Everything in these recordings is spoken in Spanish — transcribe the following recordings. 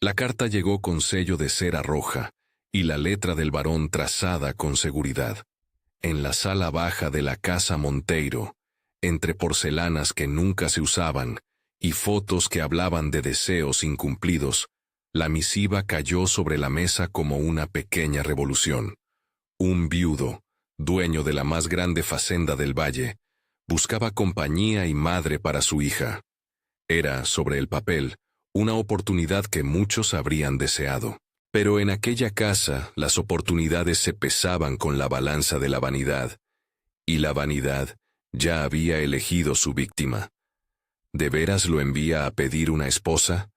La carta llegó con sello de cera roja y la letra del varón trazada con seguridad. En la sala baja de la casa Monteiro, entre porcelanas que nunca se usaban y fotos que hablaban de deseos incumplidos, la misiva cayó sobre la mesa como una pequeña revolución. Un viudo, dueño de la más grande facenda del valle, buscaba compañía y madre para su hija. Era, sobre el papel, una oportunidad que muchos habrían deseado. Pero en aquella casa las oportunidades se pesaban con la balanza de la vanidad, y la vanidad ya había elegido su víctima. ¿De veras lo envía a pedir una esposa?,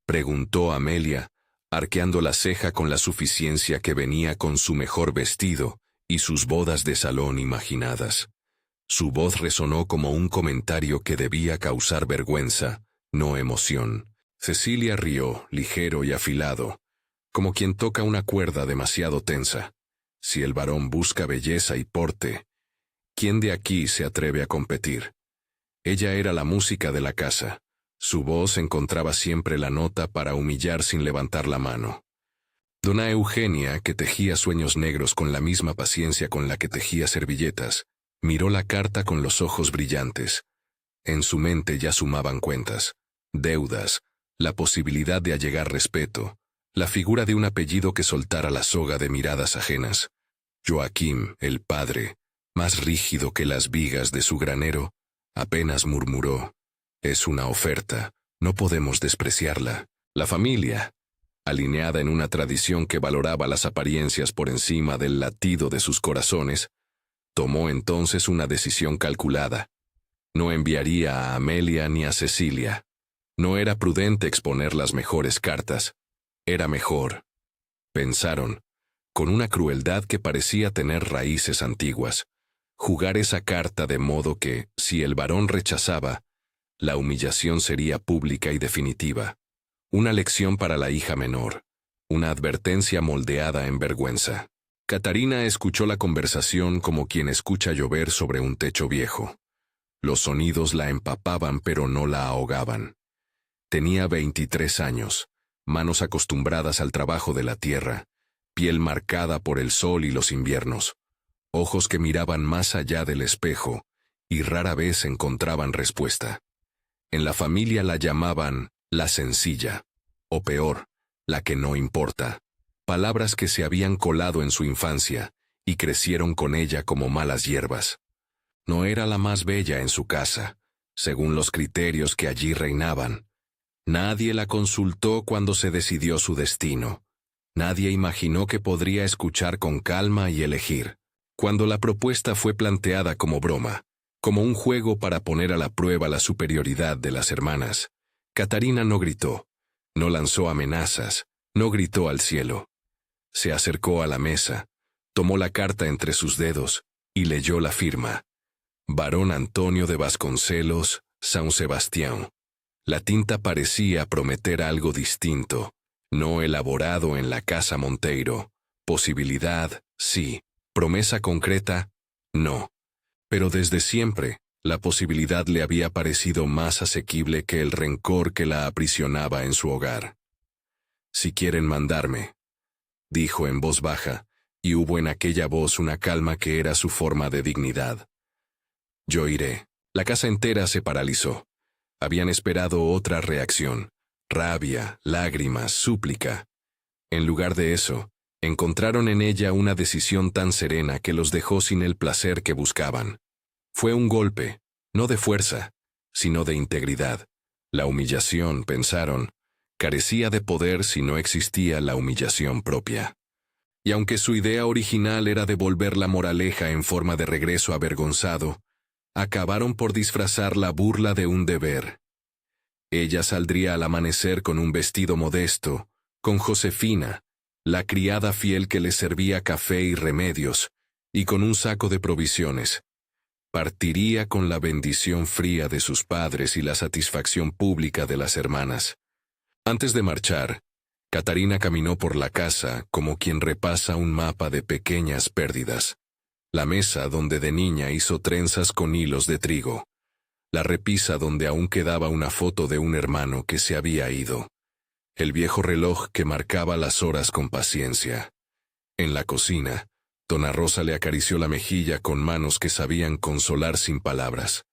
preguntó Amelia, arqueando la ceja con la suficiencia que venía con su mejor vestido y sus bodas de salón imaginadas. Su voz resonó como un comentario que debía causar vergüenza, no emoción. Cecilia rió, ligero y afilado, como quien toca una cuerda demasiado tensa. Si el varón busca belleza y porte, ¿quién de aquí se atreve a competir? Ella era la música de la casa. Su voz encontraba siempre la nota para humillar sin levantar la mano. Dona Eugenia, que tejía sueños negros con la misma paciencia con la que tejía servilletas, miró la carta con los ojos brillantes. En su mente ya sumaban cuentas, deudas, la posibilidad de allegar respeto, la figura de un apellido que soltara la soga de miradas ajenas. Joaquim, el padre, más rígido que las vigas de su granero, apenas murmuró: «Es una oferta, no podemos despreciarla». La familia, alineada en una tradición que valoraba las apariencias por encima del latido de sus corazones, tomó entonces una decisión calculada. No enviaría a Amelia ni a Cecilia. No era prudente exponer las mejores cartas. Era mejor, pensaron, con una crueldad que parecía tener raíces antiguas, jugar esa carta de modo que, si el varón rechazaba, la humillación sería pública y definitiva. Una lección para la hija menor, una advertencia moldeada en vergüenza. Catarina escuchó la conversación como quien escucha llover sobre un techo viejo. Los sonidos la empapaban pero no la ahogaban. Tenía 23 años, manos acostumbradas al trabajo de la tierra, piel marcada por el sol y los inviernos, ojos que miraban más allá del espejo y rara vez encontraban respuesta. En la familia la llamaban la sencilla, o peor, la que no importa, palabras que se habían colado en su infancia y crecieron con ella como malas hierbas. No era la más bella en su casa, según los criterios que allí reinaban. Nadie la consultó cuando se decidió su destino. Nadie imaginó que podría escuchar con calma y elegir. Cuando la propuesta fue planteada como broma, como un juego para poner a la prueba la superioridad de las hermanas, Catarina no gritó, no lanzó amenazas, no gritó al cielo. Se acercó a la mesa, tomó la carta entre sus dedos y leyó la firma: Barón Antonio de Vasconcelos, San Sebastián. La tinta parecía prometer algo distinto, no elaborado en la casa Monteiro. Posibilidad, sí. Promesa concreta, no. Pero desde siempre, la posibilidad le había parecido más asequible que el rencor que la aprisionaba en su hogar. «Si quieren mandarme», dijo en voz baja, y hubo en aquella voz una calma que era su forma de dignidad. «Yo iré». La casa entera se paralizó. Habían esperado otra reacción, rabia, lágrimas, súplica. En lugar de eso, encontraron en ella una decisión tan serena que los dejó sin el placer que buscaban. Fue un golpe, no de fuerza, sino de integridad. La humillación, pensaron, carecía de poder si no existía la humillación propia. Y aunque su idea original era devolver la moraleja en forma de regreso avergonzado, acabaron por disfrazar la burla de un deber. Ella saldría al amanecer con un vestido modesto, con Josefina, la criada fiel que le servía café y remedios, y con un saco de provisiones. Partiría con la bendición fría de sus padres y la satisfacción pública de las hermanas. Antes de marchar, Catarina caminó por la casa como quien repasa un mapa de pequeñas pérdidas. La mesa donde de niña hizo trenzas con hilos de trigo. La repisa donde aún quedaba una foto de un hermano que se había ido. el viejo reloj que marcaba las horas con paciencia. En la cocina, Dona Rosa le acarició la mejilla con manos que sabían consolar sin palabras.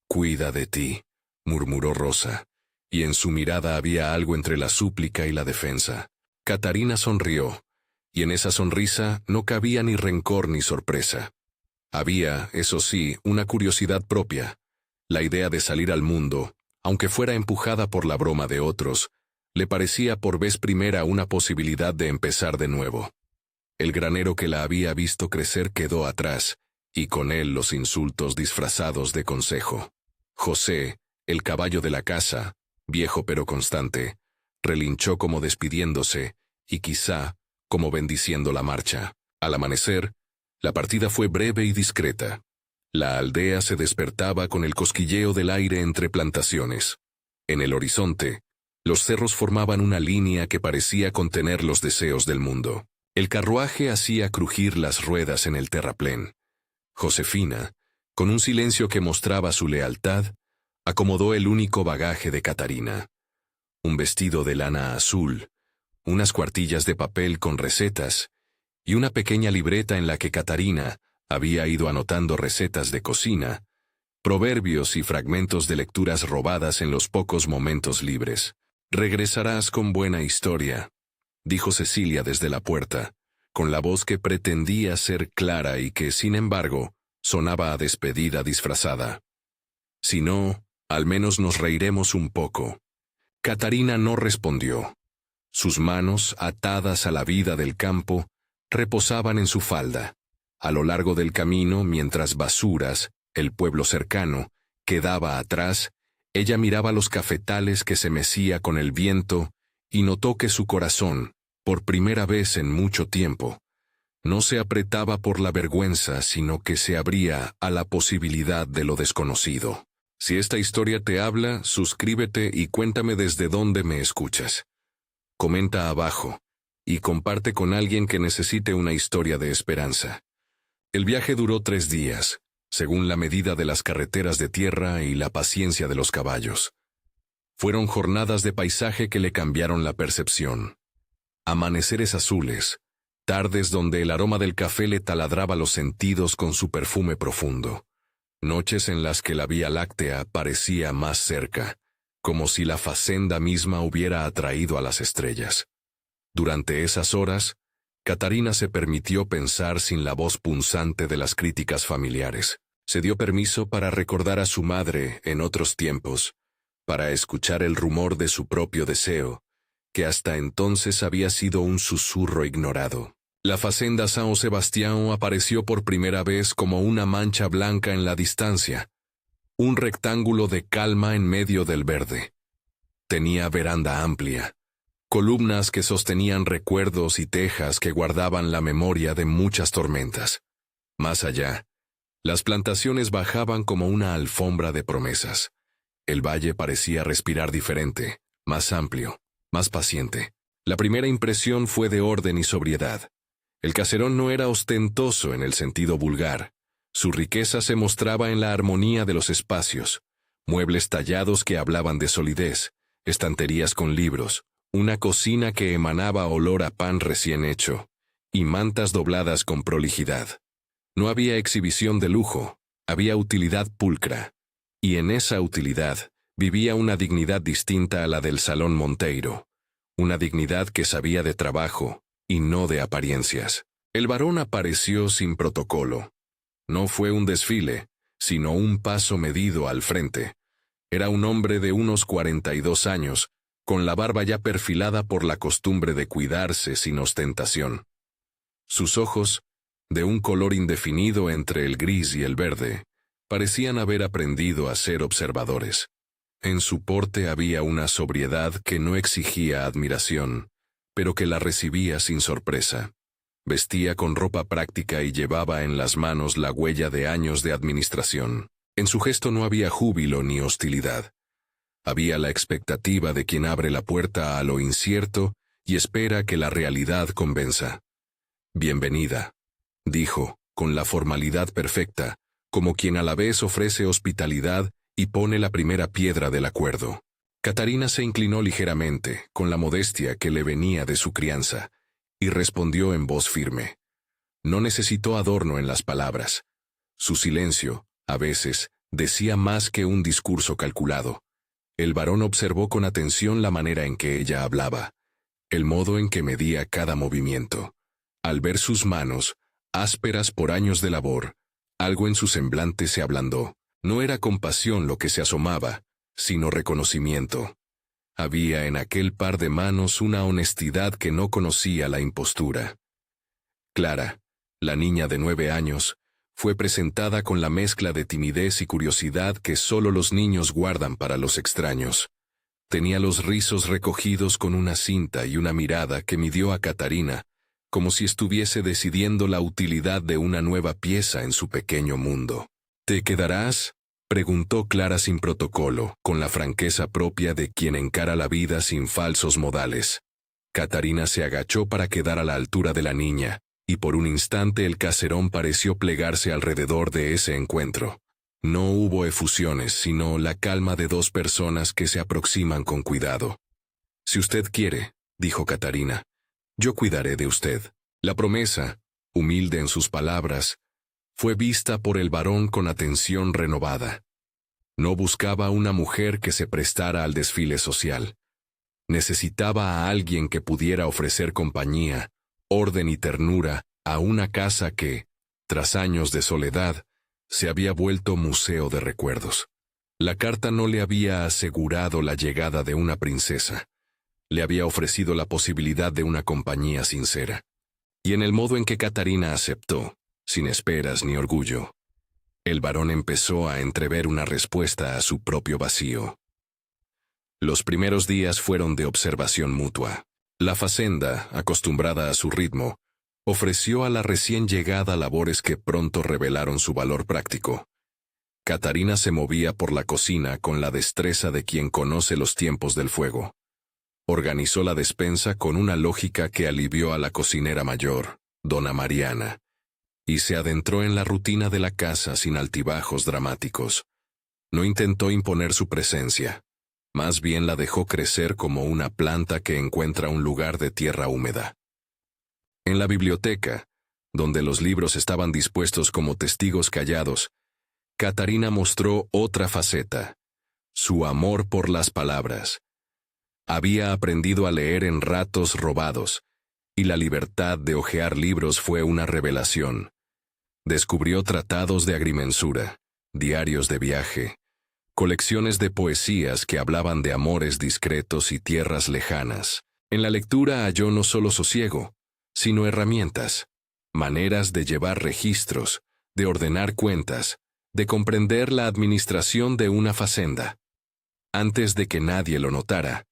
«Cuida de ti», murmuró Rosa, y en su mirada había algo entre la súplica y la defensa. Catarina sonrió, y en esa sonrisa no cabía ni rencor ni sorpresa. Había, eso sí, una curiosidad propia. La idea de salir al mundo, aunque fuera empujada por la broma de otros, le parecía por vez primera una posibilidad de empezar de nuevo. El granero que la había visto crecer quedó atrás, y con él los insultos disfrazados de consejo. José, el caballo de la casa, viejo pero constante, relinchó como despidiéndose, y quizá como bendiciendo la marcha. Al amanecer, la partida fue breve y discreta. La aldea se despertaba con el cosquilleo del aire entre plantaciones. En el horizonte, los cerros formaban una línea que parecía contener los deseos del mundo. El carruaje hacía crujir las ruedas en el terraplén. Josefina, con un silencio que mostraba su lealtad, acomodó el único bagaje de Catarina. Un vestido de lana azul, unas cuartillas de papel con recetas, y una pequeña libreta en la que Catarina había ido anotando recetas de cocina, proverbios y fragmentos de lecturas robadas en los pocos momentos libres. «Regresarás con buena historia», dijo Cecilia desde la puerta, con la voz que pretendía ser clara y que, sin embargo, sonaba a despedida disfrazada. «Si no, al menos nos reiremos un poco». Catarina no respondió. Sus manos, atadas a la vida del campo, reposaban en su falda. A lo largo del camino, mientras Basuras, el pueblo cercano, quedaba atrás, ella miraba los cafetales que se mecía con el viento y notó que su corazón, por primera vez en mucho tiempo, no se apretaba por la vergüenza, sino que se abría a la posibilidad de lo desconocido. Si esta historia te habla, suscríbete y cuéntame desde dónde me escuchas. Comenta abajo y comparte con alguien que necesite una historia de esperanza. El viaje duró 3 días, según la medida de las carreteras de tierra y la paciencia de los caballos. Fueron jornadas de paisaje que le cambiaron la percepción. Amaneceres azules, tardes donde el aroma del café le taladraba los sentidos con su perfume profundo. Noches en las que la Vía Láctea parecía más cerca, como si la facenda misma hubiera atraído a las estrellas. Durante esas horas, Catarina se permitió pensar sin la voz punzante de las críticas familiares. Se dio permiso para recordar a su madre en otros tiempos, para escuchar el rumor de su propio deseo, que hasta entonces había sido un susurro ignorado. La Facenda São Sebastião apareció por primera vez como una mancha blanca en la distancia, un rectángulo de calma en medio del verde. Tenía veranda amplia, columnas que sostenían recuerdos y tejas que guardaban la memoria de muchas tormentas. Más allá, las plantaciones bajaban como una alfombra de promesas. El valle parecía respirar diferente, más amplio, más paciente. La primera impresión fue de orden y sobriedad. El caserón no era ostentoso en el sentido vulgar. Su riqueza se mostraba en la armonía de los espacios, muebles tallados que hablaban de solidez, estanterías con libros, una cocina que emanaba olor a pan recién hecho, y mantas dobladas con prolijidad. No había exhibición de lujo, había utilidad pulcra, y en esa utilidad vivía una dignidad distinta a la del Salón Monteiro, una dignidad que sabía de trabajo y no de apariencias. El varón apareció sin protocolo. No fue un desfile, sino un paso medido al frente. Era un hombre de unos 42 años, con la barba ya perfilada por la costumbre de cuidarse sin ostentación. Sus ojos, de un color indefinido entre el gris y el verde, parecían haber aprendido a ser observadores. En su porte había una sobriedad que no exigía admiración, pero que la recibía sin sorpresa. Vestía con ropa práctica y llevaba en las manos la huella de años de administración. En su gesto no había júbilo ni hostilidad. Había la expectativa de quien abre la puerta a lo incierto y espera que la realidad convenza. «Bienvenida», dijo, con la formalidad perfecta, como quien a la vez ofrece hospitalidad y pone la primera piedra del acuerdo. Catarina se inclinó ligeramente, con la modestia que le venía de su crianza, y respondió en voz firme. No necesitó adorno en las palabras. Su silencio, a veces, decía más que un discurso calculado. El varón observó con atención la manera en que ella hablaba, el modo en que medía cada movimiento. Al ver sus manos, ásperas por años de labor, algo en su semblante se ablandó. No era compasión lo que se asomaba, sino reconocimiento. Había en aquel par de manos una honestidad que no conocía la impostura. Clara, la niña de 9 años, fue presentada con la mezcla de timidez y curiosidad que solo los niños guardan para los extraños. Tenía los rizos recogidos con una cinta y una mirada que midió a Catarina, como si estuviese decidiendo la utilidad de una nueva pieza en su pequeño mundo. ¿Te quedarás?, preguntó Clara sin protocolo, con la franqueza propia de quien encara la vida sin falsos modales. Catarina se agachó para quedar a la altura de la niña, y por un instante el caserón pareció plegarse alrededor de ese encuentro. No hubo efusiones, sino la calma de 2 personas que se aproximan con cuidado. «Si usted quiere», dijo Catarina, «yo cuidaré de usted». La promesa, humilde en sus palabras, fue vista por el varón con atención renovada. No buscaba una mujer que se prestara al desfile social. Necesitaba a alguien que pudiera ofrecer compañía, orden y ternura a una casa que, tras años de soledad, se había vuelto museo de recuerdos. La carta no le había asegurado la llegada de una princesa. Le había ofrecido la posibilidad de una compañía sincera. Y en el modo en que Catarina aceptó, sin esperas ni orgullo, el varón empezó a entrever una respuesta a su propio vacío. Los primeros días fueron de observación mutua. La facenda, acostumbrada a su ritmo, ofreció a la recién llegada labores que pronto revelaron su valor práctico. Catarina se movía por la cocina con la destreza de quien conoce los tiempos del fuego. Organizó la despensa con una lógica que alivió a la cocinera mayor, dona Mariana, y se adentró en la rutina de la casa sin altibajos dramáticos. No intentó imponer su presencia, más bien la dejó crecer como una planta que encuentra un lugar de tierra húmeda. En la biblioteca, donde los libros estaban dispuestos como testigos callados, Catarina mostró otra faceta, su amor por las palabras. Había aprendido a leer en ratos robados, y la libertad de hojear libros fue una revelación. Descubrió tratados de agrimensura, diarios de viaje, colecciones de poesías que hablaban de amores discretos y tierras lejanas. En la lectura halló no solo sosiego, sino herramientas, maneras de llevar registros, de ordenar cuentas, de comprender la administración de una facenda. Antes de que nadie lo notara,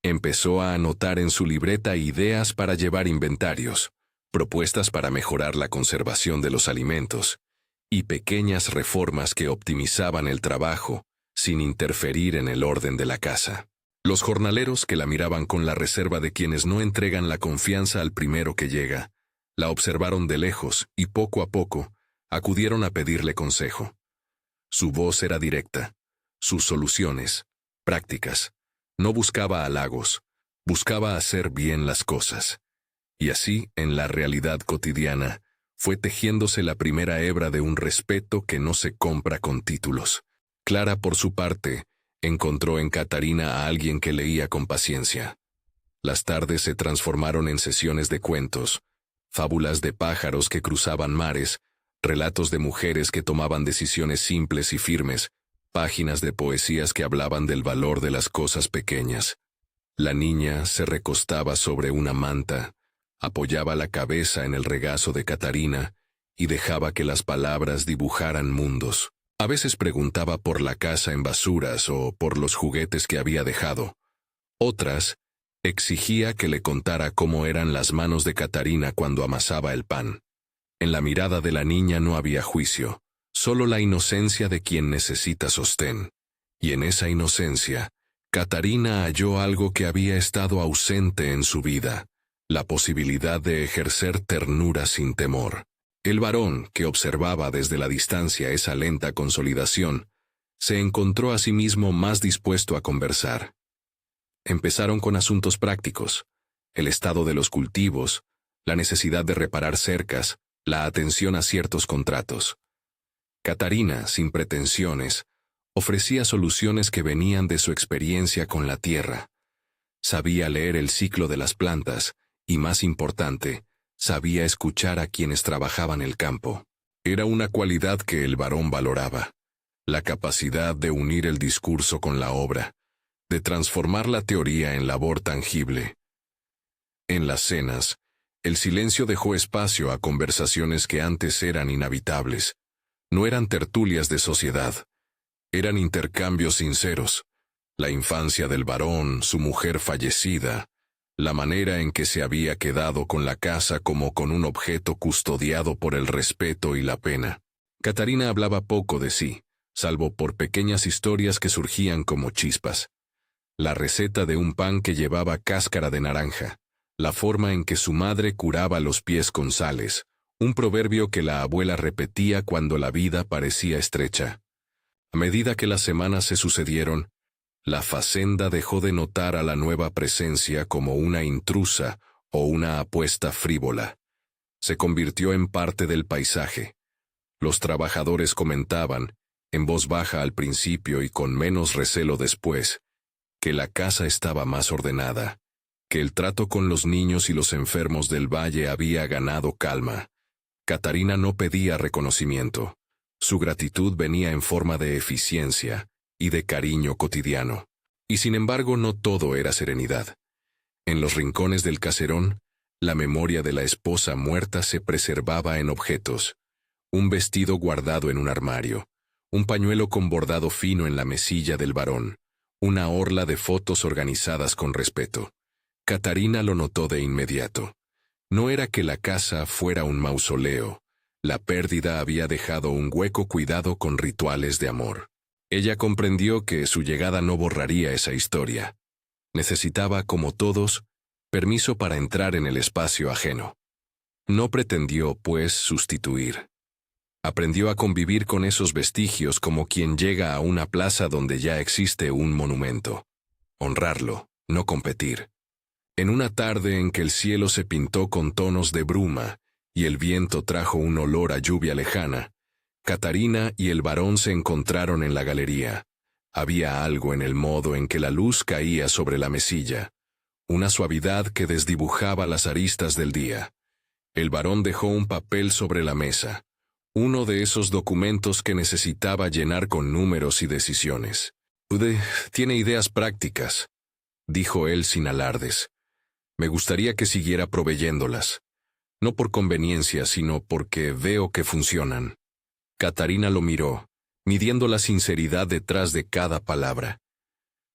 empezó a anotar en su libreta ideas para llevar inventarios, propuestas para mejorar la conservación de los alimentos, y pequeñas reformas que optimizaban el trabajo, sin interferir en el orden de la casa. Los jornaleros que la miraban con la reserva de quienes no entregan la confianza al primero que llega, la observaron de lejos y poco a poco acudieron a pedirle consejo. Su voz era directa, sus soluciones, prácticas. No buscaba halagos, buscaba hacer bien las cosas. Y así, en la realidad cotidiana, fue tejiéndose la primera hebra de un respeto que no se compra con títulos. Clara, por su parte, encontró en Catarina a alguien que leía con paciencia. Las tardes se transformaron en sesiones de cuentos, fábulas de pájaros que cruzaban mares, relatos de mujeres que tomaban decisiones simples y firmes, páginas de poesías que hablaban del valor de las cosas pequeñas. La niña se recostaba sobre una manta, apoyaba la cabeza en el regazo de Catarina y dejaba que las palabras dibujaran mundos. A veces preguntaba por la casa en basuras o por los juguetes que había dejado. Otras, exigía que le contara cómo eran las manos de Catarina cuando amasaba el pan. En la mirada de la niña no había juicio, solo la inocencia de quien necesita sostén. Y en esa inocencia, Catarina halló algo que había estado ausente en su vida, la posibilidad de ejercer ternura sin temor. El varón, que observaba desde la distancia esa lenta consolidación, se encontró a sí mismo más dispuesto a conversar. Empezaron con asuntos prácticos: el estado de los cultivos, la necesidad de reparar cercas, la atención a ciertos contratos. Catarina, sin pretensiones, ofrecía soluciones que venían de su experiencia con la tierra. Sabía leer el ciclo de las plantas y, más importante, sabía escuchar a quienes trabajaban el campo. Era una cualidad que el varón valoraba: la capacidad de unir el discurso con la obra, de transformar la teoría en labor tangible. En las cenas, el silencio dejó espacio a conversaciones que antes eran inhabitables. No eran tertulias de sociedad, eran intercambios sinceros: la infancia del varón, su mujer fallecida, la manera en que se había quedado con la casa como con un objeto custodiado por el respeto y la pena. Catarina hablaba poco de sí, salvo por pequeñas historias que surgían como chispas: la receta de un pan que llevaba cáscara de naranja, la forma en que su madre curaba los pies con sales, un proverbio que la abuela repetía cuando la vida parecía estrecha. A medida que las semanas se sucedieron, la facenda dejó de notar a la nueva presencia como una intrusa o una apuesta frívola. Se convirtió en parte del paisaje. Los trabajadores comentaban, en voz baja al principio y con menos recelo después, que la casa estaba más ordenada, que el trato con los niños y los enfermos del valle había ganado calma. Catarina no pedía reconocimiento. Su gratitud venía en forma de eficiencia y de cariño cotidiano. Y sin embargo no todo era serenidad. En los rincones del caserón, la memoria de la esposa muerta se preservaba en objetos: un vestido guardado en un armario, un pañuelo con bordado fino en la mesilla del varón, una orla de fotos organizadas con respeto. Catarina lo notó de inmediato. No era que la casa fuera un mausoleo. La pérdida había dejado un hueco cuidado con rituales de amor. Ella comprendió que su llegada no borraría esa historia. Necesitaba, como todos, permiso para entrar en el espacio ajeno. No pretendió, pues, sustituir. Aprendió a convivir con esos vestigios como quien llega a una plaza donde ya existe un monumento. Honrarlo, no competir. En una tarde en que el cielo se pintó con tonos de bruma y el viento trajo un olor a lluvia lejana, Catarina y el varón se encontraron en la galería. Había algo en el modo en que la luz caía sobre la mesilla, una suavidad que desdibujaba las aristas del día. El varón dejó un papel sobre la mesa, uno de esos documentos que necesitaba llenar con números y decisiones. Tiene ideas prácticas, dijo él sin alardes. Me gustaría que siguiera proveyéndolas. No por conveniencia, sino porque veo que funcionan. Catarina lo miró, midiendo la sinceridad detrás de cada palabra.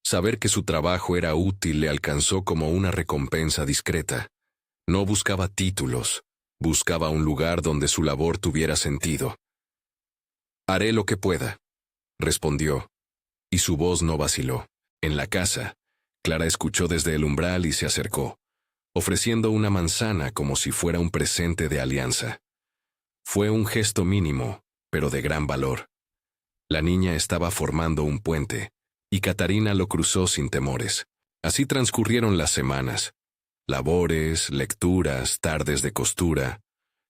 Saber que su trabajo era útil le alcanzó como una recompensa discreta. No buscaba títulos, buscaba un lugar donde su labor tuviera sentido. Haré lo que pueda, respondió, y su voz no vaciló. En la casa, Clara escuchó desde el umbral y se acercó, ofreciendo una manzana como si fuera un presente de alianza. Fue un gesto mínimo, pero de gran valor. La niña estaba formando un puente, y Catarina lo cruzó sin temores. Así transcurrieron las semanas. Labores, lecturas, tardes de costura,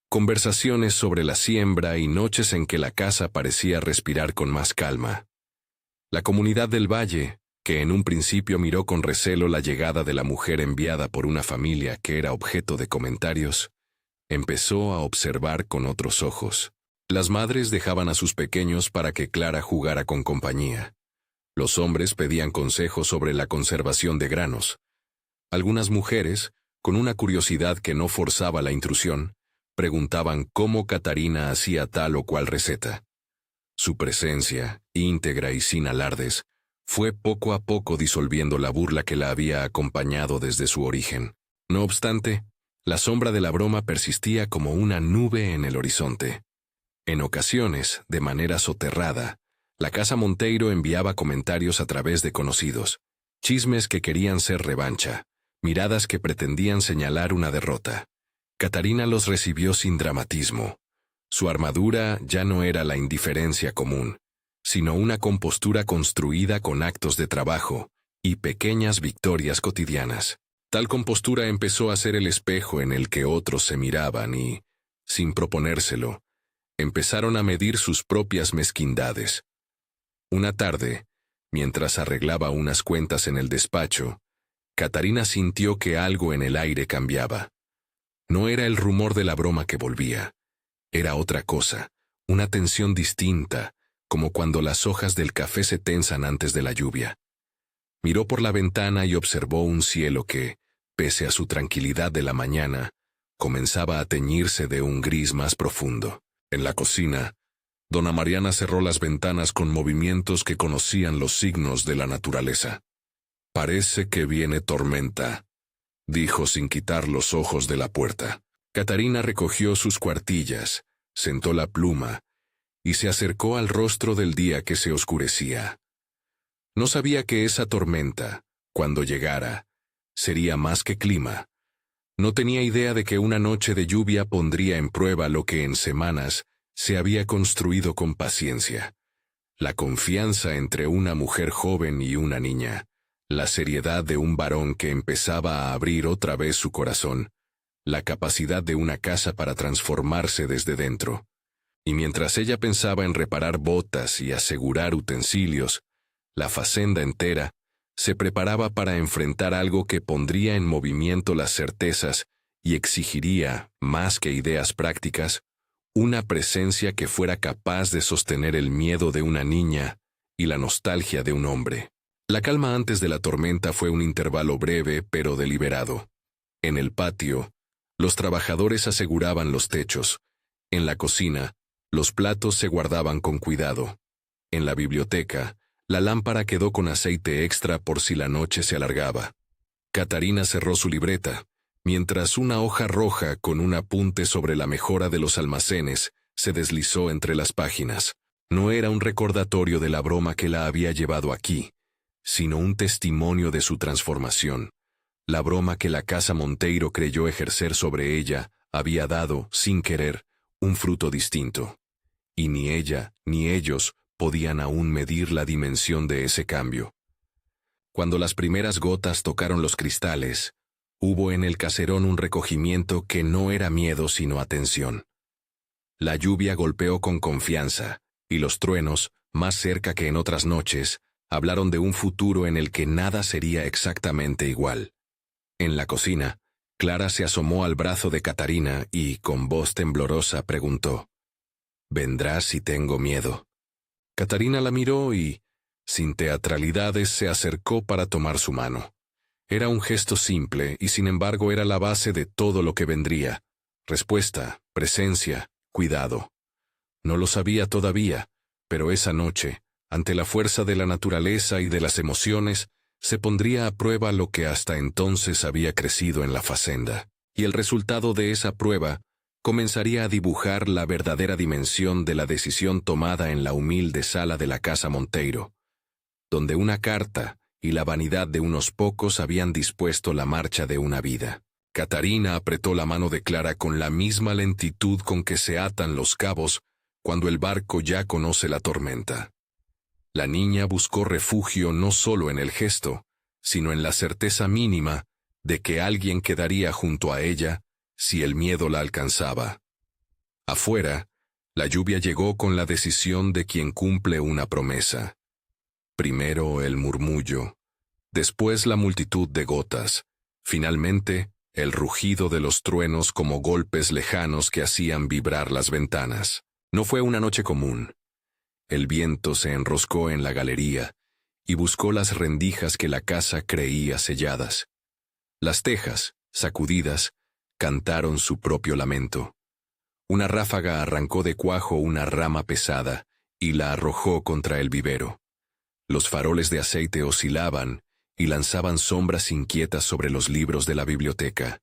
conversaciones sobre la siembra y noches en que la casa parecía respirar con más calma. La comunidad del valle, que en un principio miró con recelo la llegada de la mujer enviada por una familia que era objeto de comentarios, empezó a observar con otros ojos. Las madres dejaban a sus pequeños para que Clara jugara con compañía. Los hombres pedían consejos sobre la conservación de granos. Algunas mujeres, con una curiosidad que no forzaba la intrusión, preguntaban cómo Catarina hacía tal o cual receta. Su presencia, íntegra y sin alardes, fue poco a poco disolviendo la burla que la había acompañado desde su origen. No obstante, la sombra de la broma persistía como una nube en el horizonte. En ocasiones, de manera soterrada, la casa Monteiro enviaba comentarios a través de conocidos, chismes que querían ser revancha, miradas que pretendían señalar una derrota. Catarina los recibió sin dramatismo. Su armadura ya no era la indiferencia común, sino una compostura construida con actos de trabajo y pequeñas victorias cotidianas. Tal compostura empezó a ser el espejo en el que otros se miraban y, sin proponérselo, empezaron a medir sus propias mezquindades. Una tarde, mientras arreglaba unas cuentas en el despacho, Catarina sintió que algo en el aire cambiaba. No era el rumor de la broma que volvía. Era otra cosa, una tensión distinta, como cuando las hojas del café se tensan antes de la lluvia. Miró por la ventana y observó un cielo que, pese a su tranquilidad de la mañana, comenzaba a teñirse de un gris más profundo. En la cocina, dona Mariana cerró las ventanas con movimientos que conocían los signos de la naturaleza. «Parece que viene tormenta», dijo sin quitar los ojos de la puerta. Catarina recogió sus cuartillas, sentó la pluma y se acercó al rostro del día que se oscurecía. No sabía que esa tormenta, cuando llegara, sería más que clima. No tenía idea de que una noche de lluvia pondría en prueba lo que en semanas se había construido con paciencia. La confianza entre una mujer joven y una niña, la seriedad de un varón que empezaba a abrir otra vez su corazón, la capacidad de una casa para transformarse desde dentro. Y mientras ella pensaba en reparar botas y asegurar utensilios, la facenda entera se preparaba para enfrentar algo que pondría en movimiento las certezas y exigiría, más que ideas prácticas, una presencia que fuera capaz de sostener el miedo de una niña y la nostalgia de un hombre. La calma antes de la tormenta fue un intervalo breve pero deliberado. En el patio, los trabajadores aseguraban los techos. En la cocina, los platos se guardaban con cuidado. En la biblioteca, la lámpara quedó con aceite extra por si la noche se alargaba. Catarina cerró su libreta, mientras una hoja roja con un apunte sobre la mejora de los almacenes se deslizó entre las páginas. No era un recordatorio de la broma que la había llevado aquí, sino un testimonio de su transformación. La broma que la casa Monteiro creyó ejercer sobre ella había dado, sin querer, un fruto distinto. Y ni ella ni ellos podían aún medir la dimensión de ese cambio. Cuando las primeras gotas tocaron los cristales, hubo en el caserón un recogimiento que no era miedo sino atención. La lluvia golpeó con confianza, y los truenos, más cerca que en otras noches, hablaron de un futuro en el que nada sería exactamente igual. En la cocina, Clara se asomó al brazo de Catarina y, con voz temblorosa, preguntó: «¿Vendrás si tengo miedo?». Catarina la miró y, sin teatralidades, se acercó para tomar su mano. Era un gesto simple y sin embargo era la base de todo lo que vendría. Respuesta, presencia, cuidado. No lo sabía todavía, pero esa noche, ante la fuerza de la naturaleza y de las emociones, se pondría a prueba lo que hasta entonces había crecido en la facenda. Y el resultado de esa prueba comenzaría a dibujar la verdadera dimensión de la decisión tomada en la humilde sala de la casa Monteiro, donde una carta y la vanidad de unos pocos habían dispuesto la marcha de una vida. Catarina apretó la mano de Clara con la misma lentitud con que se atan los cabos cuando el barco ya conoce la tormenta. La niña buscó refugio no solo en el gesto, sino en la certeza mínima de que alguien quedaría junto a ella si el miedo la alcanzaba. Afuera, la lluvia llegó con la decisión de quien cumple una promesa. Primero el murmullo, después la multitud de gotas, finalmente el rugido de los truenos como golpes lejanos que hacían vibrar las ventanas. No fue una noche común. El viento se enroscó en la galería y buscó las rendijas que la casa creía selladas. Las tejas, sacudidas, cantaron su propio lamento. Una ráfaga arrancó de cuajo una rama pesada y la arrojó contra el vivero. Los faroles de aceite oscilaban y lanzaban sombras inquietas sobre los libros de la biblioteca.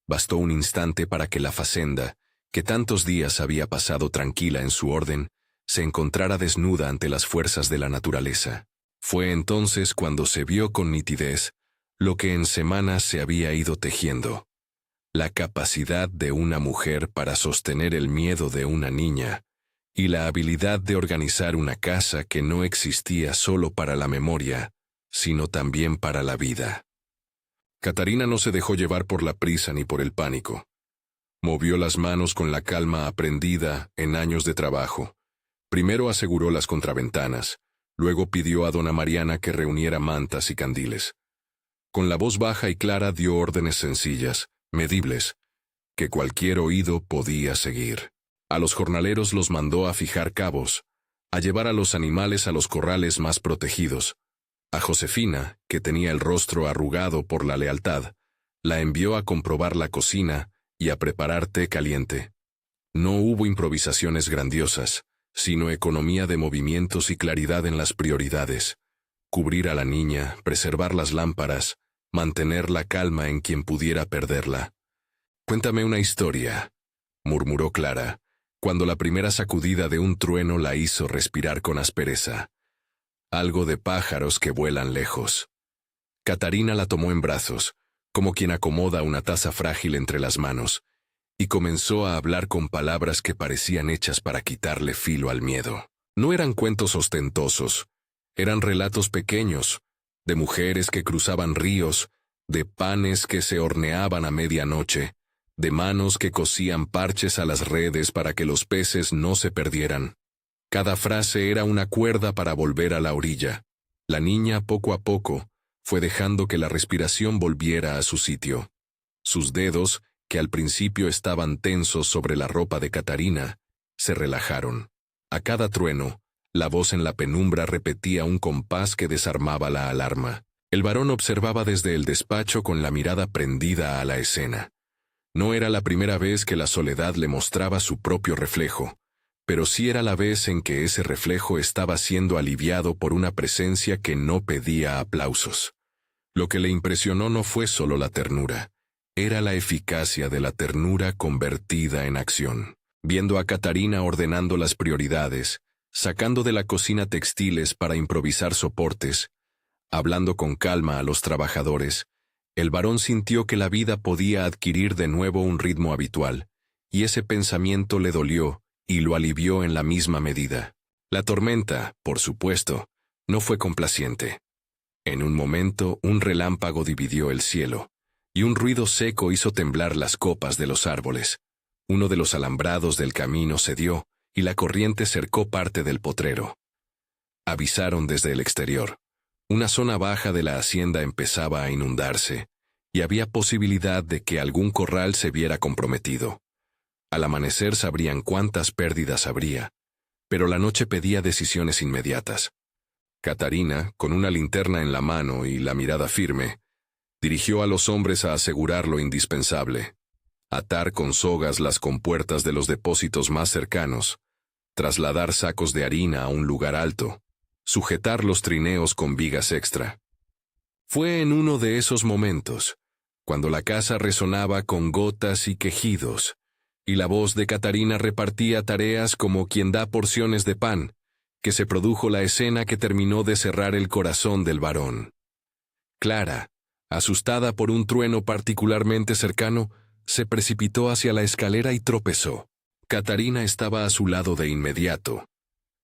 Bastó un instante para que la facenda, que tantos días había pasado tranquila en su orden, se encontrara desnuda ante las fuerzas de la naturaleza. Fue entonces cuando se vio con nitidez lo que en semanas se había ido tejiendo. La capacidad de una mujer para sostener el miedo de una niña, y la habilidad de organizar una casa que no existía solo para la memoria, sino también para la vida. Catarina no se dejó llevar por la prisa ni por el pánico. Movió las manos con la calma aprendida en años de trabajo. Primero aseguró las contraventanas, luego pidió a dona Mariana que reuniera mantas y candiles. Con la voz baja y clara dio órdenes sencillas, medibles, que cualquier oído podía seguir. A los jornaleros los mandó a fijar cabos, a llevar a los animales a los corrales más protegidos. A Josefina, que tenía el rostro arrugado por la lealtad, la envió a comprobar la cocina y a preparar té caliente. No hubo improvisaciones grandiosas, sino economía de movimientos y claridad en las prioridades. Cubrir a la niña, preservar las lámparas, mantener la calma en quien pudiera perderla. «Cuéntame una historia», murmuró Clara, cuando la primera sacudida de un trueno la hizo respirar con aspereza. «Algo de pájaros que vuelan lejos». Catarina la tomó en brazos, como quien acomoda una taza frágil entre las manos, y comenzó a hablar con palabras que parecían hechas para quitarle filo al miedo. No eran cuentos ostentosos, eran relatos pequeños, de mujeres que cruzaban ríos, de panes que se horneaban a medianoche, de manos que cosían parches a las redes para que los peces no se perdieran. Cada frase era una cuerda para volver a la orilla. La niña, poco a poco, fue dejando que la respiración volviera a su sitio. Sus dedos, que al principio estaban tensos sobre la ropa de Catarina, se relajaron. A cada trueno, la voz en la penumbra repetía un compás que desarmaba la alarma. El varón observaba desde el despacho con la mirada prendida a la escena. No era la primera vez que la soledad le mostraba su propio reflejo, pero sí era la vez en que ese reflejo estaba siendo aliviado por una presencia que no pedía aplausos. Lo que le impresionó no fue solo la ternura, era la eficacia de la ternura convertida en acción. Viendo a Catarina ordenando las prioridades, sacando de la cocina textiles para improvisar soportes, hablando con calma a los trabajadores, el varón sintió que la vida podía adquirir de nuevo un ritmo habitual, y ese pensamiento le dolió y lo alivió en la misma medida. La tormenta, por supuesto, no fue complaciente. En un momento, un relámpago dividió el cielo, y un ruido seco hizo temblar las copas de los árboles. Uno de los alambrados del camino cedió, y la corriente cercó parte del potrero. Avisaron desde el exterior. Una zona baja de la hacienda empezaba a inundarse, y había posibilidad de que algún corral se viera comprometido. Al amanecer sabrían cuántas pérdidas habría, pero la noche pedía decisiones inmediatas. Catarina, con una linterna en la mano y la mirada firme, dirigió a los hombres a asegurar lo indispensable: atar con sogas las compuertas de los depósitos más cercanos, trasladar sacos de harina a un lugar alto, sujetar los trineos con vigas extra. Fue en uno de esos momentos, cuando la casa resonaba con gotas y quejidos, y la voz de Catarina repartía tareas como quien da porciones de pan, que se produjo la escena que terminó de cerrar el corazón del varón. Clara, asustada por un trueno particularmente cercano, se precipitó hacia la escalera y tropezó. Catarina estaba a su lado de inmediato.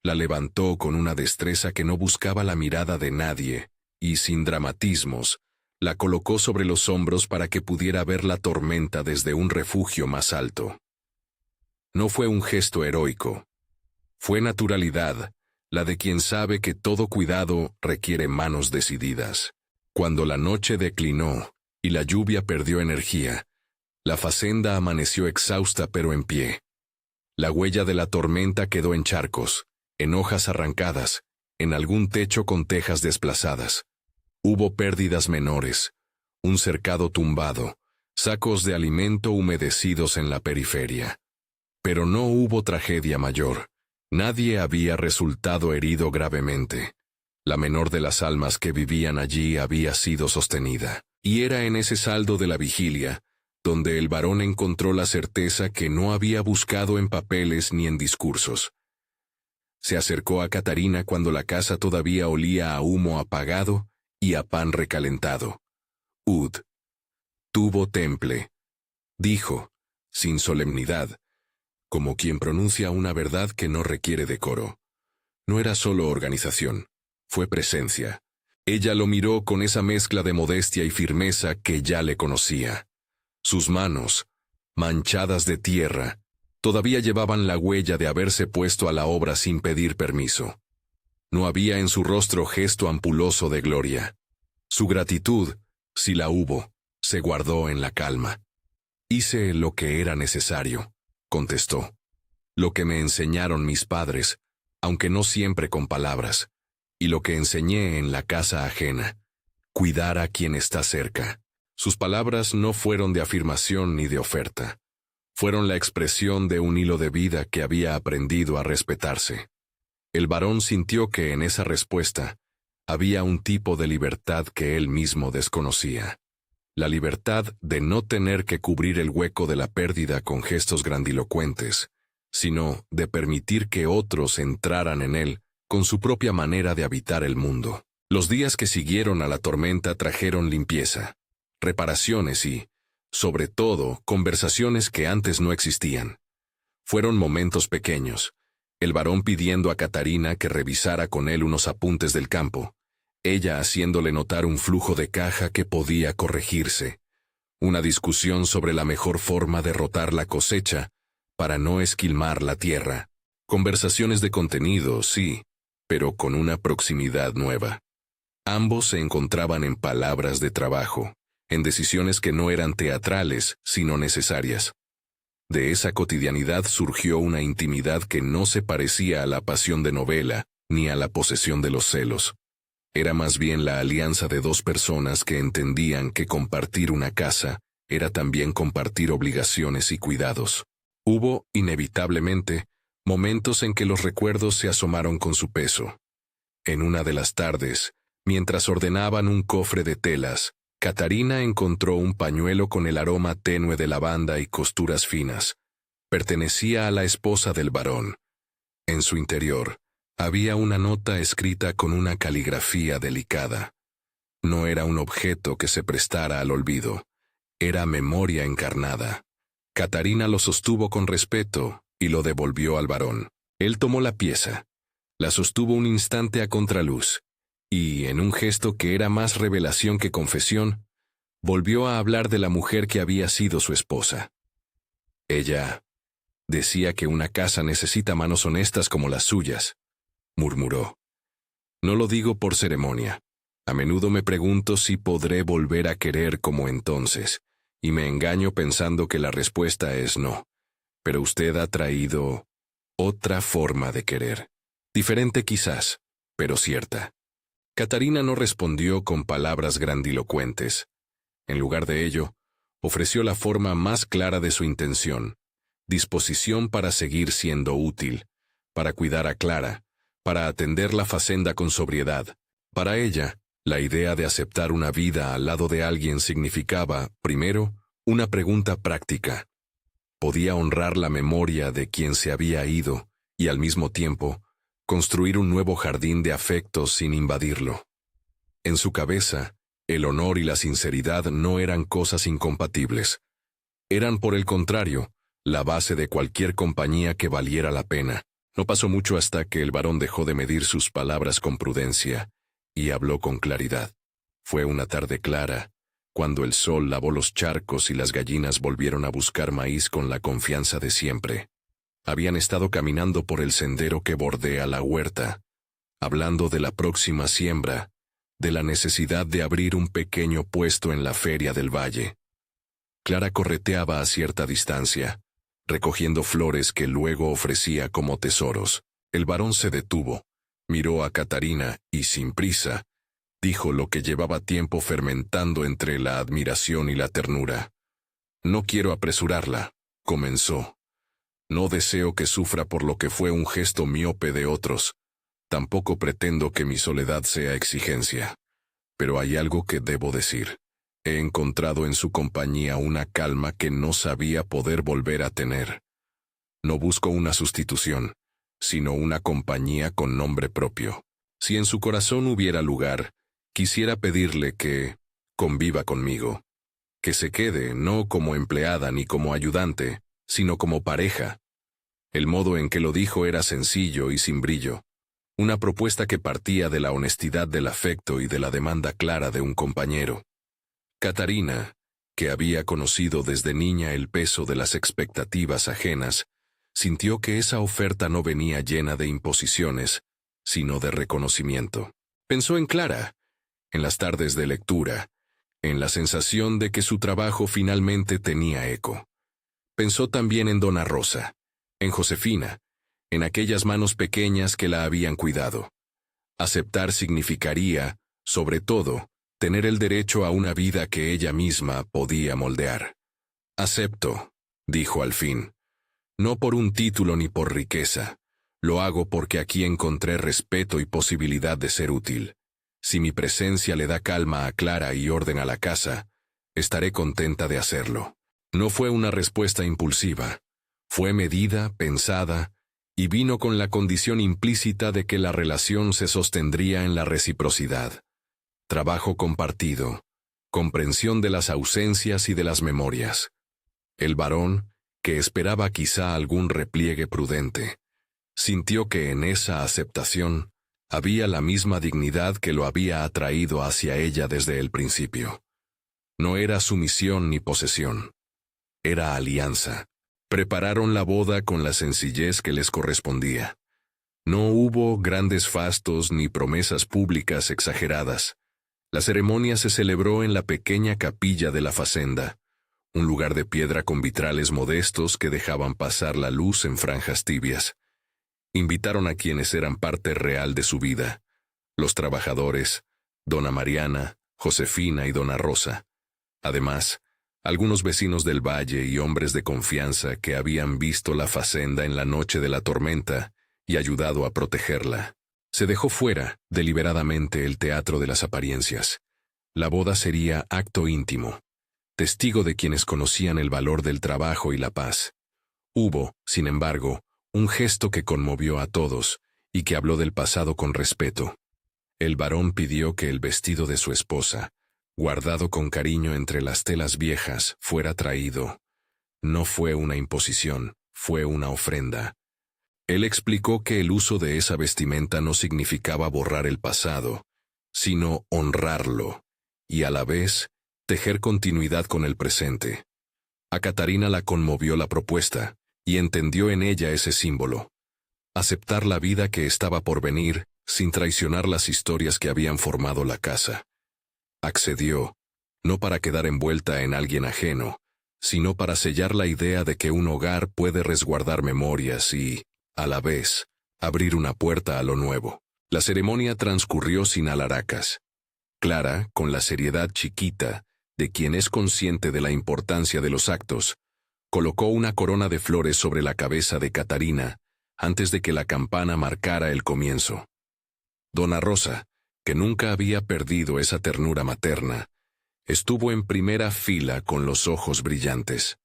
La levantó con una destreza que no buscaba la mirada de nadie, y sin dramatismos, la colocó sobre los hombros para que pudiera ver la tormenta desde un refugio más alto. No fue un gesto heroico. Fue naturalidad, la de quien sabe que todo cuidado requiere manos decididas. Cuando la noche declinó y la lluvia perdió energía, la facenda amaneció exhausta pero en pie. La huella de la tormenta quedó en charcos, en hojas arrancadas, en algún techo con tejas desplazadas. Hubo pérdidas menores, un cercado tumbado, sacos de alimento humedecidos en la periferia. Pero no hubo tragedia mayor. Nadie había resultado herido gravemente. La menor de las almas que vivían allí había sido sostenida. Y era en ese saldo de la vigilia, donde el varón encontró la certeza que no había buscado en papeles ni en discursos. Se acercó a Catarina cuando la casa todavía olía a humo apagado y a pan recalentado. «Ud. Tuvo temple», dijo, sin solemnidad, como quien pronuncia una verdad que no requiere decoro. No era solo organización, fue presencia. Ella lo miró con esa mezcla de modestia y firmeza que ya le conocía. Sus manos, manchadas de tierra, todavía llevaban la huella de haberse puesto a la obra sin pedir permiso. No había en su rostro gesto ampuloso de gloria. Su gratitud, si la hubo, se guardó en la calma. «Hice lo que era necesario», contestó. «Lo que me enseñaron mis padres, aunque no siempre con palabras, y lo que enseñé en la casa ajena, cuidar a quien está cerca». Sus palabras no fueron de afirmación ni de oferta. Fueron la expresión de un hilo de vida que había aprendido a respetarse. El varón sintió que en esa respuesta había un tipo de libertad que él mismo desconocía. La libertad de no tener que cubrir el hueco de la pérdida con gestos grandilocuentes, sino de permitir que otros entraran en él con su propia manera de habitar el mundo. Los días que siguieron a la tormenta trajeron limpieza, reparaciones y, sobre todo, conversaciones que antes no existían. Fueron momentos pequeños, el varón pidiendo a Catarina que revisara con él unos apuntes del campo, ella haciéndole notar un flujo de caja que podía corregirse, una discusión sobre la mejor forma de rotar la cosecha para no esquilmar la tierra, conversaciones de contenido, sí, pero con una proximidad nueva. Ambos se encontraban en palabras de trabajo, en decisiones que no eran teatrales, sino necesarias. De esa cotidianidad surgió una intimidad que no se parecía a la pasión de novela, ni a la posesión de los celos. Era más bien la alianza de dos personas que entendían que compartir una casa era también compartir obligaciones y cuidados. Hubo, inevitablemente, momentos en que los recuerdos se asomaron con su peso. En una de las tardes, mientras ordenaban un cofre de telas, Catarina encontró un pañuelo con el aroma tenue de lavanda y costuras finas. Pertenecía a la esposa del varón. En su interior, había una nota escrita con una caligrafía delicada. No era un objeto que se prestara al olvido. Era memoria encarnada. Catarina lo sostuvo con respeto y lo devolvió al varón. Él tomó la pieza, la sostuvo un instante a contraluz, y, en un gesto que era más revelación que confesión, volvió a hablar de la mujer que había sido su esposa. Ella decía que una casa necesita manos honestas como las suyas, murmuró. No lo digo por ceremonia. A menudo me pregunto si podré volver a querer como entonces, y me engaño pensando que la respuesta es no. Pero usted ha traído otra forma de querer. Diferente quizás, pero cierta. Catarina no respondió con palabras grandilocuentes. En lugar de ello, ofreció la forma más clara de su intención, disposición para seguir siendo útil, para cuidar a Clara, para atender la facenda con sobriedad. Para ella, la idea de aceptar una vida al lado de alguien significaba, primero, una pregunta práctica. Podía honrar la memoria de quien se había ido y, al mismo tiempo, construir un nuevo jardín de afectos sin invadirlo. En su cabeza, el honor y la sinceridad no eran cosas incompatibles. Eran, por el contrario, la base de cualquier compañía que valiera la pena. No pasó mucho hasta que el varón dejó de medir sus palabras con prudencia y habló con claridad. Fue una tarde clara, cuando el sol lavó los charcos y las gallinas volvieron a buscar maíz con la confianza de siempre. Habían estado caminando por el sendero que bordea la huerta, hablando de la próxima siembra, de la necesidad de abrir un pequeño puesto en la feria del valle. Clara correteaba a cierta distancia, recogiendo flores que luego ofrecía como tesoros. El varón se detuvo, miró a Catarina y, sin prisa, dijo lo que llevaba tiempo fermentando entre la admiración y la ternura. «No quiero apresurarla», comenzó. «No deseo que sufra por lo que fue un gesto miope de otros. Tampoco pretendo que mi soledad sea exigencia. Pero hay algo que debo decir. He encontrado en su compañía una calma que no sabía poder volver a tener. No busco una sustitución, sino una compañía con nombre propio. Si en su corazón hubiera lugar, quisiera pedirle que conviva conmigo, que se quede no como empleada ni como ayudante, sino como pareja». El modo en que lo dijo era sencillo y sin brillo. Una propuesta que partía de la honestidad del afecto y de la demanda clara de un compañero. Catarina, que había conocido desde niña el peso de las expectativas ajenas, sintió que esa oferta no venía llena de imposiciones, sino de reconocimiento. Pensó en Clara, en las tardes de lectura, en la sensación de que su trabajo finalmente tenía eco. Pensó también en Dona Rosa, en Josefina, en aquellas manos pequeñas que la habían cuidado. Aceptar significaría, sobre todo, tener el derecho a una vida que ella misma podía moldear. Acepto, dijo al fin. No por un título ni por riqueza. Lo hago porque aquí encontré respeto y posibilidad de ser útil. Si mi presencia le da calma a Clara y orden a la casa, estaré contenta de hacerlo. No fue una respuesta impulsiva. Fue medida, pensada, y vino con la condición implícita de que la relación se sostendría en la reciprocidad. Trabajo compartido, comprensión de las ausencias y de las memorias. El varón, que esperaba quizá algún repliegue prudente, sintió que en esa aceptación había la misma dignidad que lo había atraído hacia ella desde el principio. No era sumisión ni posesión. Era alianza. Prepararon la boda con la sencillez que les correspondía. No hubo grandes fastos ni promesas públicas exageradas. La ceremonia se celebró en la pequeña capilla de la facenda, un lugar de piedra con vitrales modestos que dejaban pasar la luz en franjas tibias. Invitaron a quienes eran parte real de su vida, los trabajadores, Dona Mariana, Josefina y Dona Rosa. Además, algunos vecinos del valle y hombres de confianza que habían visto la facenda en la noche de la tormenta y ayudado a protegerla. Se dejó fuera, deliberadamente, el teatro de las apariencias. La boda sería acto íntimo, testigo de quienes conocían el valor del trabajo y la paz. Hubo, sin embargo, un gesto que conmovió a todos y que habló del pasado con respeto. El varón pidió que el vestido de su esposa, guardado con cariño entre las telas viejas, fuera traído. No fue una imposición, fue una ofrenda. Él explicó que el uso de esa vestimenta no significaba borrar el pasado, sino honrarlo, y a la vez, tejer continuidad con el presente. A Catarina la conmovió la propuesta, y entendió en ella ese símbolo. Aceptar la vida que estaba por venir, sin traicionar las historias que habían formado la casa. Accedió, no para quedar envuelta en alguien ajeno, sino para sellar la idea de que un hogar puede resguardar memorias y, a la vez, abrir una puerta a lo nuevo. La ceremonia transcurrió sin alaracas. Clara, con la seriedad chiquita de quien es consciente de la importancia de los actos, colocó una corona de flores sobre la cabeza de Catarina antes de que la campana marcara el comienzo. Dona Rosa, que nunca había perdido esa ternura materna, estuvo en primera fila con los ojos brillantes.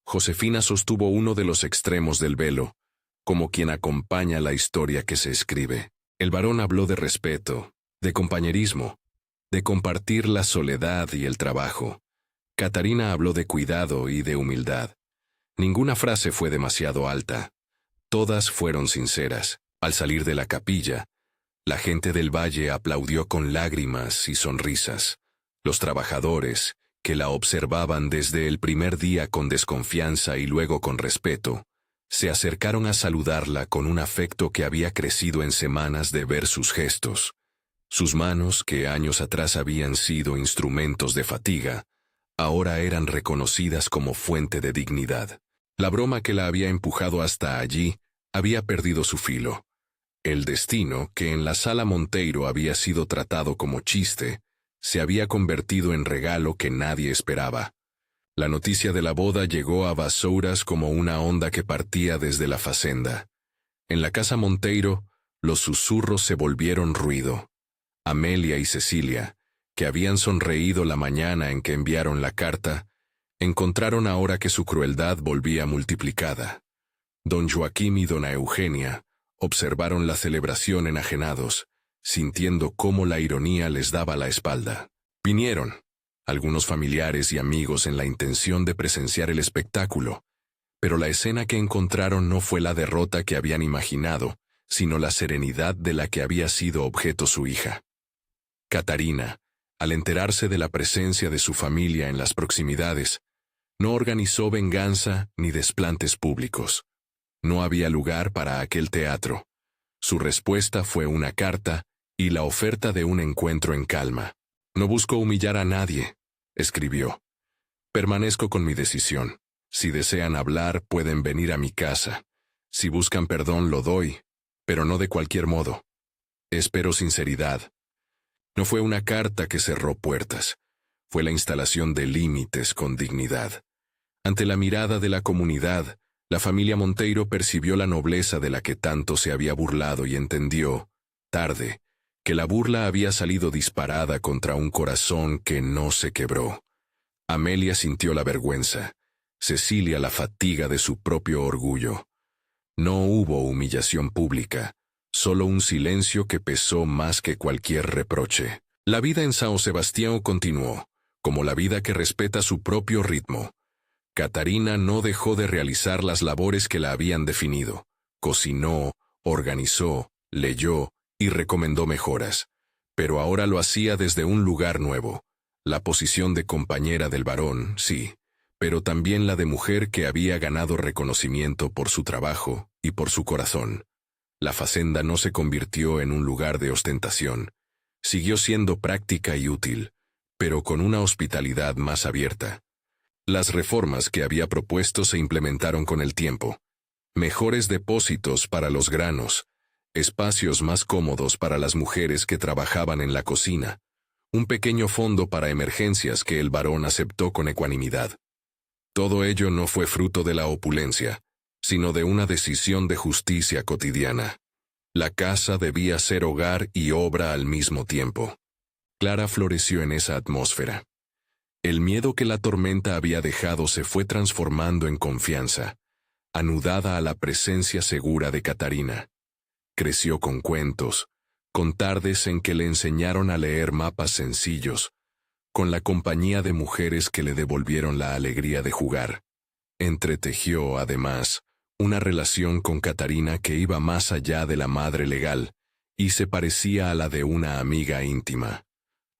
Josefina sostuvo uno de los extremos del velo, como quien acompaña la historia que se escribe. El varón habló de respeto, de compañerismo, de compartir la soledad y el trabajo. Catarina habló de cuidado y de humildad. Ninguna frase fue demasiado alta. Todas fueron sinceras. Al salir de la capilla, la gente del valle aplaudió con lágrimas y sonrisas. Los trabajadores, que la observaban desde el primer día con desconfianza y luego con respeto, se acercaron a saludarla con un afecto que había crecido en semanas de ver sus gestos. Sus manos, que años atrás habían sido instrumentos de fatiga, ahora eran reconocidas como fuente de dignidad. La broma que la había empujado hasta allí había perdido su filo. El destino, que en la sala Monteiro había sido tratado como chiste, se había convertido en regalo que nadie esperaba. La noticia de la boda llegó a Vassouras como una onda que partía desde la facenda. En la casa Monteiro, los susurros se volvieron ruido. Amelia y Cecilia, que habían sonreído la mañana en que enviaron la carta, encontraron ahora que su crueldad volvía multiplicada. Don Joaquín y dona Eugenia observaron la celebración enajenados, sintiendo cómo la ironía les daba la espalda. Vinieron algunos familiares y amigos en la intención de presenciar el espectáculo, pero la escena que encontraron no fue la derrota que habían imaginado, sino la serenidad de la que había sido objeto su hija. Catarina, al enterarse de la presencia de su familia en las proximidades, no organizó venganza ni desplantes públicos. No había lugar para aquel teatro. Su respuesta fue una carta y la oferta de un encuentro en calma. No busco humillar a nadie, escribió. Permanezco con mi decisión. Si desean hablar, pueden venir a mi casa. Si buscan perdón, lo doy, pero no de cualquier modo. Espero sinceridad. No fue una carta que cerró puertas. Fue la instalación de límites con dignidad. Ante la mirada de la comunidad, la familia Monteiro percibió la nobleza de la que tanto se había burlado y entendió, tarde, que la burla había salido disparada contra un corazón que no se quebró. Amelia sintió la vergüenza, Cecilia la fatiga de su propio orgullo. No hubo humillación pública, solo un silencio que pesó más que cualquier reproche. La vida en São Sebastião continuó, como la vida que respeta su propio ritmo. Catarina no dejó de realizar las labores que la habían definido. Cocinó, organizó, leyó y recomendó mejoras. Pero ahora lo hacía desde un lugar nuevo. La posición de compañera del varón, sí, pero también la de mujer que había ganado reconocimiento por su trabajo y por su corazón. La fazenda no se convirtió en un lugar de ostentación. Siguió siendo práctica y útil, pero con una hospitalidad más abierta. Las reformas que había propuesto se implementaron con el tiempo. Mejores depósitos para los granos, espacios más cómodos para las mujeres que trabajaban en la cocina, un pequeño fondo para emergencias que el varón aceptó con ecuanimidad. Todo ello no fue fruto de la opulencia, sino de una decisión de justicia cotidiana. La casa debía ser hogar y obra al mismo tiempo. Clara floreció en esa atmósfera. El miedo que la tormenta había dejado se fue transformando en confianza, anudada a la presencia segura de Catarina. Creció con cuentos, con tardes en que le enseñaron a leer mapas sencillos, con la compañía de mujeres que le devolvieron la alegría de jugar. Entretejió, además, una relación con Catarina que iba más allá de la madre legal y se parecía a la de una amiga íntima.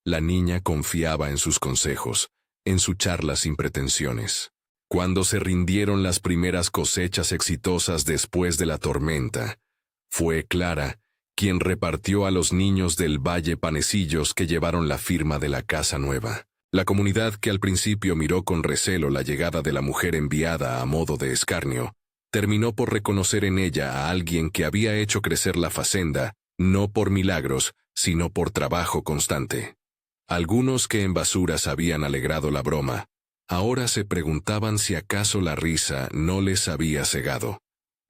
La niña confiaba en sus consejos, en su charla sin pretensiones. Cuando se rindieron las primeras cosechas exitosas después de la tormenta, fue Clara quien repartió a los niños del valle panecillos que llevaron la firma de la casa nueva. La comunidad, que al principio miró con recelo la llegada de la mujer enviada a modo de escarnio, terminó por reconocer en ella a alguien que había hecho crecer la fazenda, no por milagros, sino por trabajo constante. Algunos que en basuras habían alegrado la broma, ahora se preguntaban si acaso la risa no les había cegado.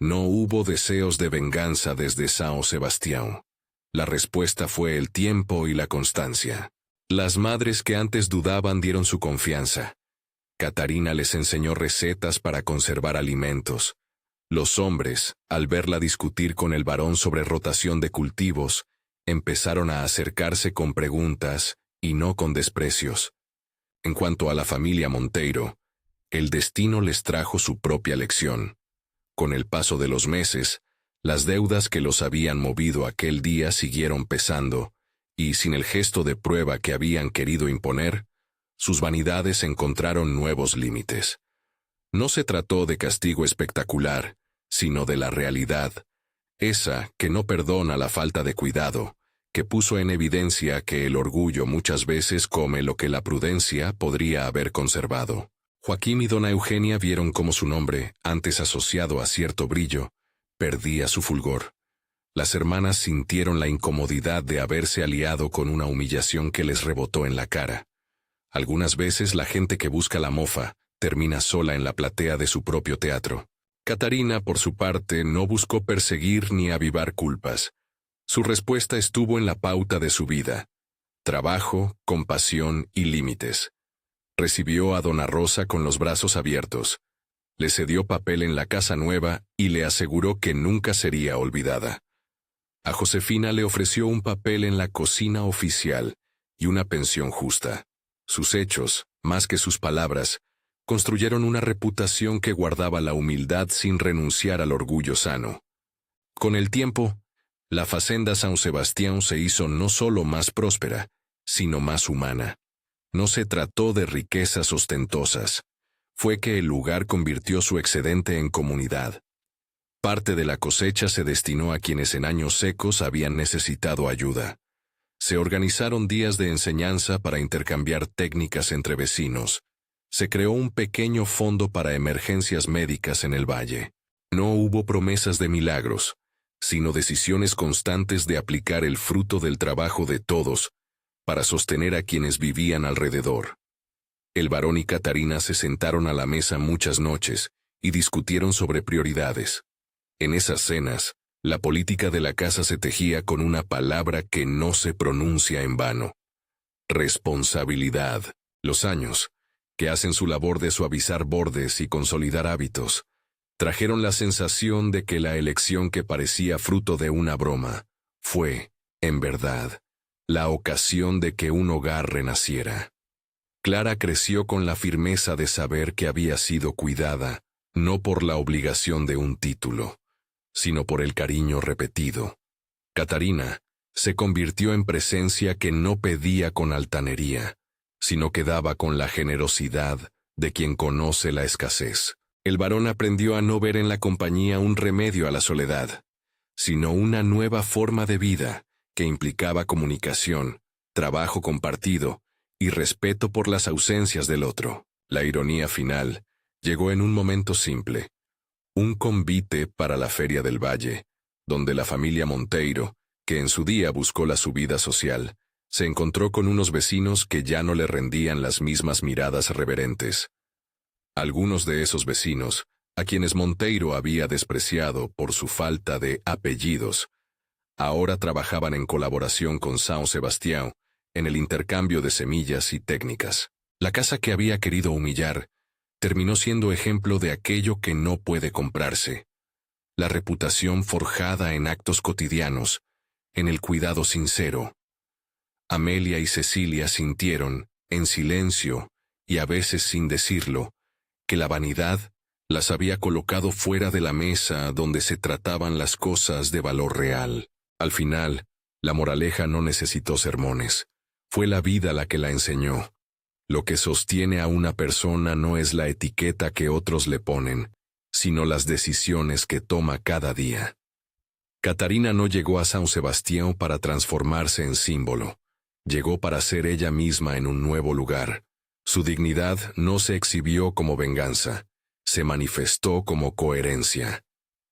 No hubo deseos de venganza desde São Sebastião. La respuesta fue el tiempo y la constancia. Las madres que antes dudaban dieron su confianza. Catarina les enseñó recetas para conservar alimentos. Los hombres, al verla discutir con el varón sobre rotación de cultivos, empezaron a acercarse con preguntas y no con desprecios. En cuanto a la familia Monteiro, el destino les trajo su propia lección. Con el paso de los meses, las deudas que los habían movido aquel día siguieron pesando, y sin el gesto de prueba que habían querido imponer, sus vanidades encontraron nuevos límites. No se trató de castigo espectacular, sino de la realidad, esa que no perdona la falta de cuidado, que puso en evidencia que el orgullo muchas veces come lo que la prudencia podría haber conservado. Joaquín y dona Eugenia vieron cómo su nombre, antes asociado a cierto brillo, perdía su fulgor. Las hermanas sintieron la incomodidad de haberse aliado con una humillación que les rebotó en la cara. Algunas veces la gente que busca la mofa termina sola en la platea de su propio teatro. Catarina, por su parte, no buscó perseguir ni avivar culpas. Su respuesta estuvo en la pauta de su vida: trabajo, compasión y límites. Recibió a dona Rosa con los brazos abiertos. Le cedió papel en la casa nueva y le aseguró que nunca sería olvidada. A Josefina le ofreció un papel en la cocina oficial y una pensión justa. Sus hechos, más que sus palabras, construyeron una reputación que guardaba la humildad sin renunciar al orgullo sano. Con el tiempo, La Fazenda São Sebastião se hizo no solo más próspera, sino más humana. No se trató de riquezas ostentosas. Fue que el lugar convirtió su excedente en comunidad. Parte de la cosecha se destinó a quienes en años secos habían necesitado ayuda. Se organizaron días de enseñanza para intercambiar técnicas entre vecinos. Se creó un pequeño fondo para emergencias médicas en el valle. No hubo promesas de milagros, sino decisiones constantes de aplicar el fruto del trabajo de todos para sostener a quienes vivían alrededor. El varón y Catarina se sentaron a la mesa muchas noches y discutieron sobre prioridades. En esas cenas, la política de la casa se tejía con una palabra que no se pronuncia en vano. Responsabilidad. Los años, que hacen su labor de suavizar bordes y consolidar hábitos, trajeron la sensación de que la elección que parecía fruto de una broma fue, en verdad, la ocasión de que un hogar renaciera. Clara creció con la firmeza de saber que había sido cuidada, no por la obligación de un título, sino por el cariño repetido. Catarina se convirtió en presencia que no pedía con altanería, sino que daba con la generosidad de quien conoce la escasez. El varón aprendió a no ver en la compañía un remedio a la soledad, sino una nueva forma de vida que implicaba comunicación, trabajo compartido y respeto por las ausencias del otro. La ironía final llegó en un momento simple. Un convite para la Feria del Valle, donde la familia Monteiro, que en su día buscó la subida social, se encontró con unos vecinos que ya no le rendían las mismas miradas reverentes. Algunos de esos vecinos, a quienes Monteiro había despreciado por su falta de apellidos, ahora trabajaban en colaboración con São Sebastião en el intercambio de semillas y técnicas. La casa que había querido humillar terminó siendo ejemplo de aquello que no puede comprarse. La reputación forjada en actos cotidianos, en el cuidado sincero. Amelia y Cecilia sintieron, en silencio, y a veces sin decirlo, que la vanidad las había colocado fuera de la mesa donde se trataban las cosas de valor real. Al final, la moraleja no necesitó sermones. Fue la vida la que la enseñó. Lo que sostiene a una persona no es la etiqueta que otros le ponen, sino las decisiones que toma cada día. Catarina no llegó a São Sebastião para transformarse en símbolo. Llegó para ser ella misma en un nuevo lugar. Su dignidad no se exhibió como venganza, se manifestó como coherencia.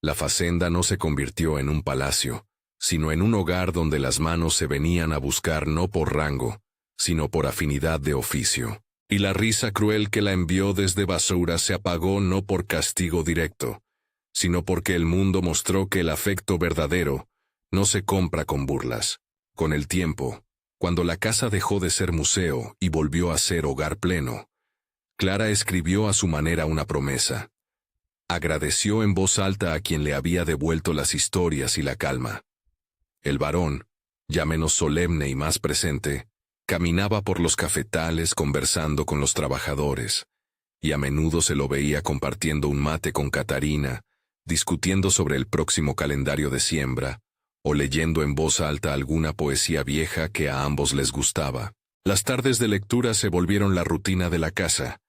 La fazenda no se convirtió en un palacio, sino en un hogar donde las manos se venían a buscar no por rango, sino por afinidad de oficio. Y la risa cruel que la envió desde Basoura se apagó no por castigo directo, sino porque el mundo mostró que el afecto verdadero no se compra con burlas. Con el tiempo, cuando la casa dejó de ser museo y volvió a ser hogar pleno, Clara escribió a su manera una promesa. Agradeció en voz alta a quien le había devuelto las historias y la calma. El varón, ya menos solemne y más presente, caminaba por los cafetales conversando con los trabajadores, y a menudo se lo veía compartiendo un mate con Catarina, discutiendo sobre el próximo calendario de siembra, o leyendo en voz alta alguna poesía vieja que a ambos les gustaba. Las tardes de lectura se volvieron la rutina de la casa.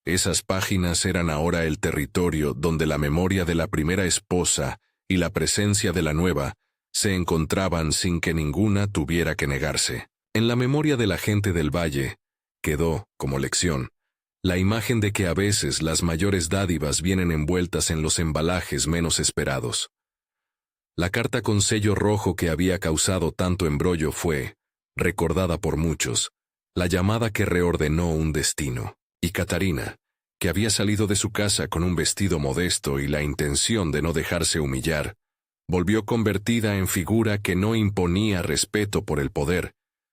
Esas páginas eran ahora el territorio donde la memoria de la primera esposa y la presencia de la nueva se encontraban sin que ninguna tuviera que negarse. En la memoria de la gente del valle quedó, como lección, la imagen de que a veces las mayores dádivas vienen envueltas en los embalajes menos esperados. La carta con sello rojo que había causado tanto embrollo fue, recordada por muchos, la llamada que reordenó un destino. Y Catarina, que había salido de su casa con un vestido modesto y la intención de no dejarse humillar, volvió convertida en figura que no imponía respeto por el poder,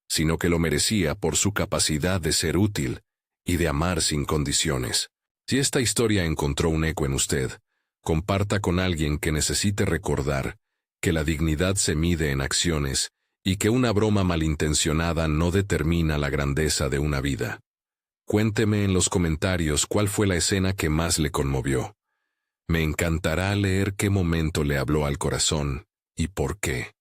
sino que lo merecía por su capacidad de ser útil y de amar sin condiciones. Si esta historia encontró un eco en usted, comparta con alguien que necesite recordar que la dignidad se mide en acciones y que una broma malintencionada no determina la grandeza de una vida. Cuénteme en los comentarios cuál fue la escena que más le conmovió. Me encantará leer qué momento le habló al corazón y por qué.